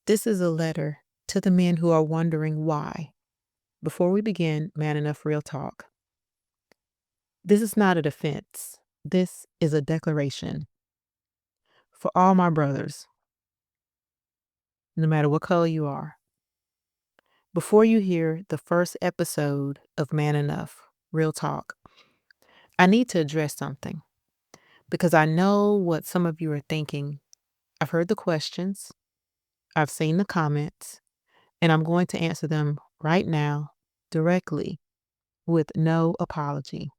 This is a letter to the men who are wondering why. Before we begin, Man Enough Real Talk. This is not a defense. This is a declaration for all my brothers, no matter what color you are. Before you hear the first episode of Man Enough Real Talk, I need to address something because I know what some of you are thinking. I've heard the questions, I've seen the comments, and I'm going to answer them right now directly with no apology.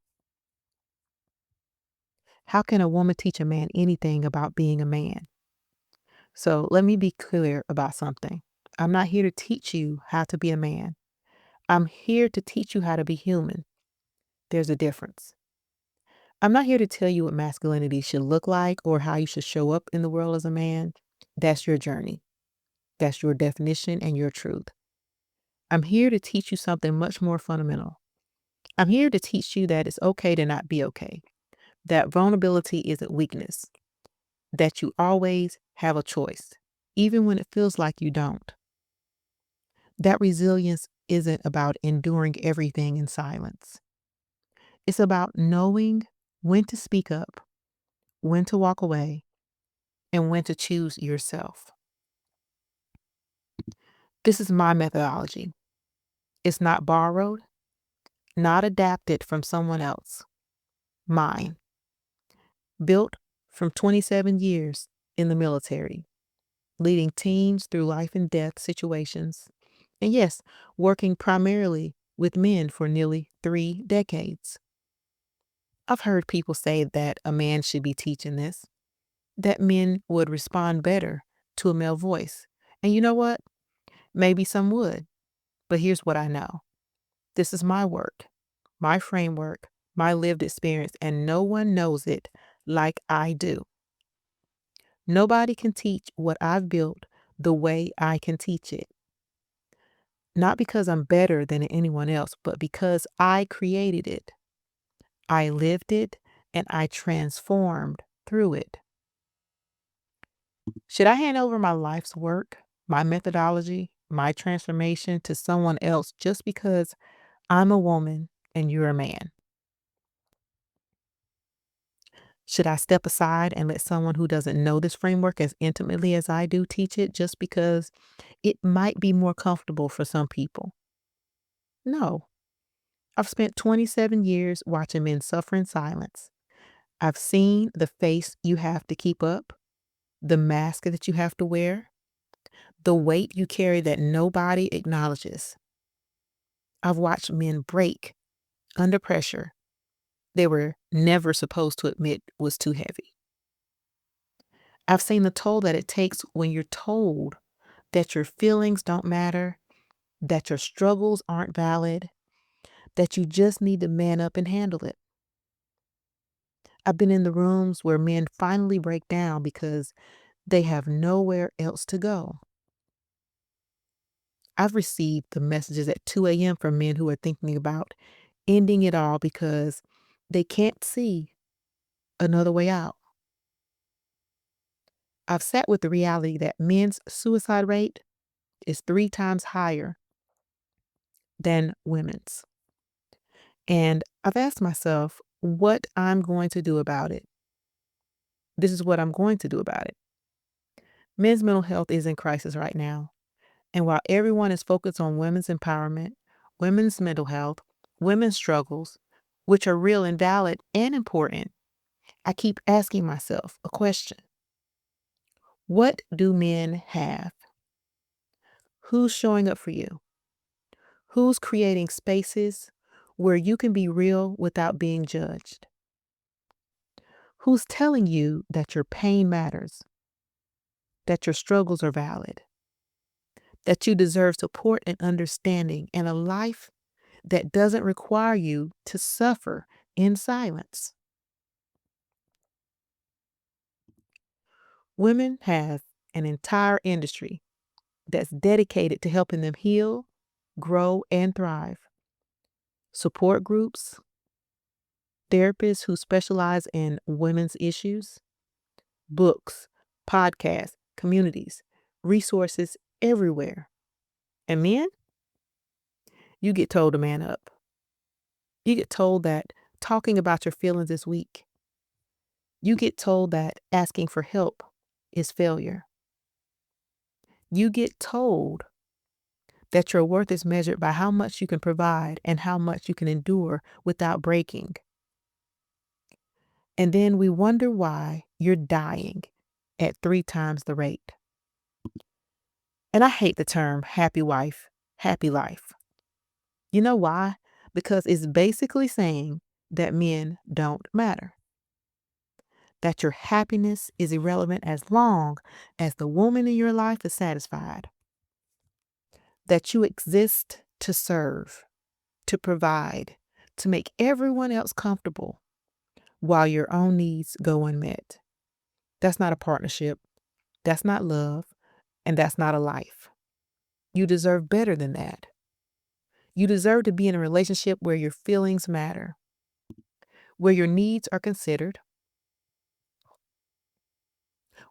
How can a woman teach a man anything about being a man? So let me be clear about something. I'm not here to teach you how to be a man. I'm here to teach you how to be human. There's a difference. I'm not here to tell you what masculinity should look like or how you should show up in the world as a man. That's your journey. That's your definition and your truth. I'm here to teach you something much more fundamental. I'm here to teach you that it's okay to not be okay, that vulnerability isn't weakness, that you always have a choice, even when it feels like you don't. That resilience isn't about enduring everything in silence. It's about knowing when to speak up, when to walk away, and when to choose yourself. This is my methodology. It's not borrowed, not adapted from someone else. Mine. Built from 27 years in the military, leading teams through life and death situations. And yes, working primarily with men for nearly 3 decades. I've heard people say that a man should be teaching this, that men would respond better to a male voice. And you know what? Maybe some would, but here's what I know. This is my work, my framework, my lived experience, and no one knows it like I do. Nobody can teach what I've built the way I can teach it. Not because I'm better than anyone else, but because I created it. I lived it and I transformed through it. Should I hand over my life's work, my methodology, my transformation to someone else just because I'm a woman and you're a man? Should I step aside and let someone who doesn't know this framework as intimately as I do teach it just because it might be more comfortable for some people? No. I've spent 27 years watching men suffer in silence. I've seen the face you have to keep up, the mask that you have to wear, the weight you carry that nobody acknowledges. I've watched men break under pressure they were never supposed to admit was too heavy. I've seen the toll that it takes when you're told that your feelings don't matter, that your struggles aren't valid, that you just need to man up and handle it. I've been in the rooms where men finally break down because they have nowhere else to go. I've received the messages at 2 a.m. from men who are thinking about ending it all because they can't see another way out. I've sat with the reality that men's suicide rate is 3 times higher than women's. And I've asked myself what I'm going to do about it. This is what I'm going to do about it. Men's mental health is in crisis right now. And while everyone is focused on women's empowerment, women's mental health, women's struggles, which are real and valid and important, I keep asking myself a question. What do men have? Who's showing up for you? Who's creating spaces where you can be real without being judged? Who's telling you that your pain matters, that your struggles are valid, that you deserve support and understanding and a life that doesn't require you to suffer in silence? Women have an entire industry that's dedicated to helping them heal, grow, and thrive. Support groups, therapists who specialize in women's issues, books, podcasts, communities, resources everywhere. And men, you get told to man up. You get told that talking about your feelings is weak. You get told that asking for help is failure. You get told that your worth is measured by how much you can provide and how much you can endure without breaking. And then we wonder why you're dying at 3 times the rate. And I hate the term happy wife, happy life. You know why? Because it's basically saying that men don't matter, that your happiness is irrelevant as long as the woman in your life is satisfied, that you exist to serve, to provide, to make everyone else comfortable while your own needs go unmet. That's not a partnership. That's not love. And that's not a life. You deserve better than that. You deserve to be in a relationship where your feelings matter, where your needs are considered,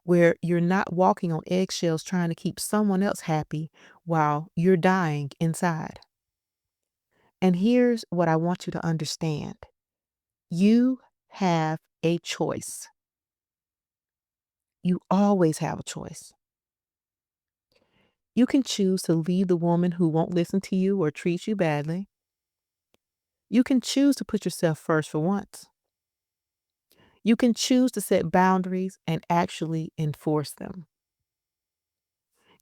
where you're not walking on eggshells trying to keep someone else happy while you're dying inside. And here's what I want you to understand. You have a choice. You always have a choice. You can choose to leave the woman who won't listen to you or treat you badly. You can choose to put yourself first for once. You can choose to set boundaries and actually enforce them.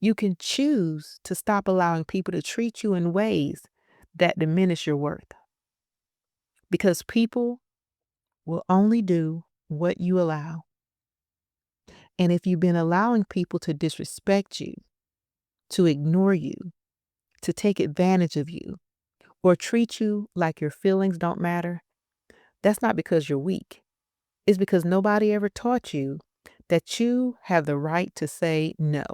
You can choose to stop allowing people to treat you in ways that diminish your worth. Because people will only do what you allow. And if you've been allowing people to disrespect you, to ignore you, to take advantage of you, or treat you like your feelings don't matter, that's not because you're weak. It's because nobody ever taught you that you have the right to say no.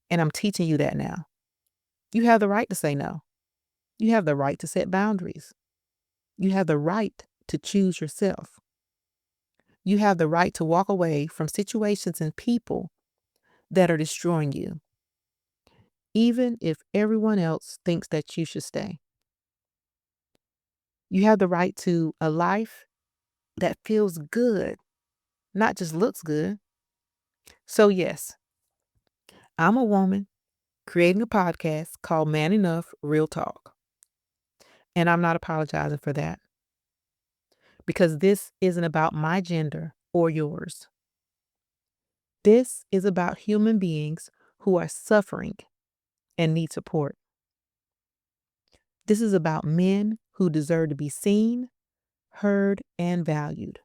And I'm teaching you that now. You have the right to say no. You have the right to set boundaries. You have the right to choose yourself. You have the right to walk away from situations and people that are destroying you, even if everyone else thinks that you should stay. You have the right to a life that feels good, not just looks good. So, yes, I'm a woman creating a podcast called Man Enough Real Talk. And I'm not apologizing for that because this isn't about my gender or yours. This is about human beings who are suffering and need support. This is about men who deserve to be seen, heard, and valued.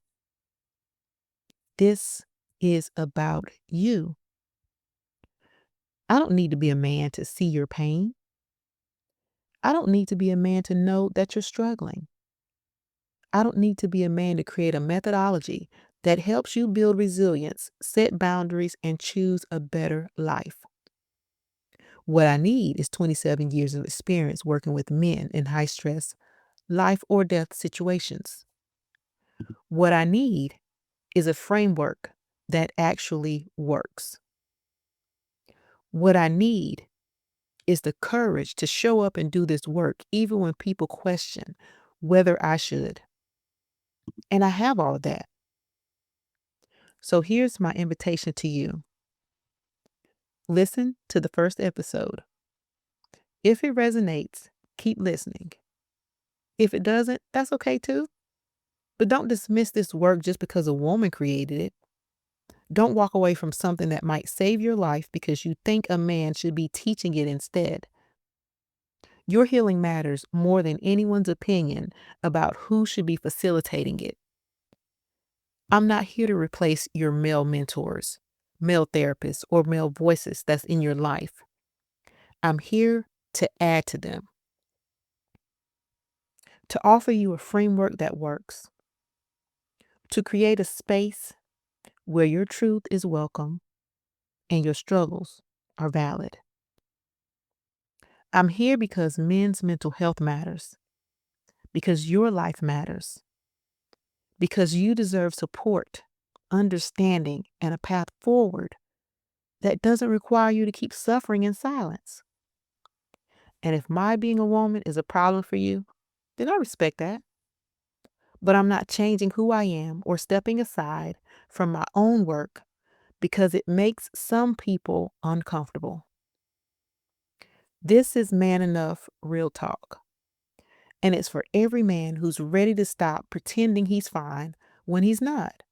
This is about you. I don't need to be a man to see your pain. I don't need to be a man to know that you're struggling. I don't need to be a man to create a methodology that helps you build resilience, set boundaries, and choose a better life. What I need is 27 years of experience working with men in high stress, life or death situations. What I need is a framework that actually works. What I need is the courage to show up and do this work, even when people question whether I should. And I have all of that. So here's my invitation to you. Listen to the first episode. If it resonates, keep listening. If it doesn't, that's okay too. But don't dismiss this work just because a woman created it. Don't walk away from something that might save your life because you think a man should be teaching it instead. Your healing matters more than anyone's opinion about who should be facilitating it. I'm not here to replace your male mentors, male therapists, or male voices that's in your life. I'm here to add to them, to offer you a framework that works, to create a space where your truth is welcome and your struggles are valid. I'm here because men's mental health matters, because your life matters, because you deserve support, understanding, and a path forward that doesn't require you to keep suffering in silence. And if my being a woman is a problem for you, then I respect that. But I'm not changing who I am or stepping aside from my own work because it makes some people uncomfortable. This is Man Enough Real Talk. And it's for every man who's ready to stop pretending he's fine when he's not.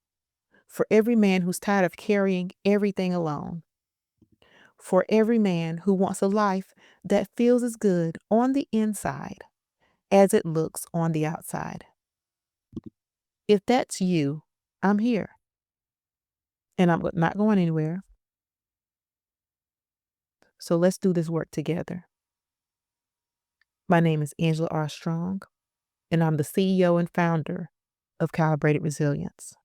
For every man who's tired of carrying everything alone. For every man who wants a life that feels as good on the inside as it looks on the outside. If that's you, I'm here. And I'm not going anywhere. So let's do this work together. My name is Angela R. Strong, and I'm the CEO and founder of Calibrated Resilience.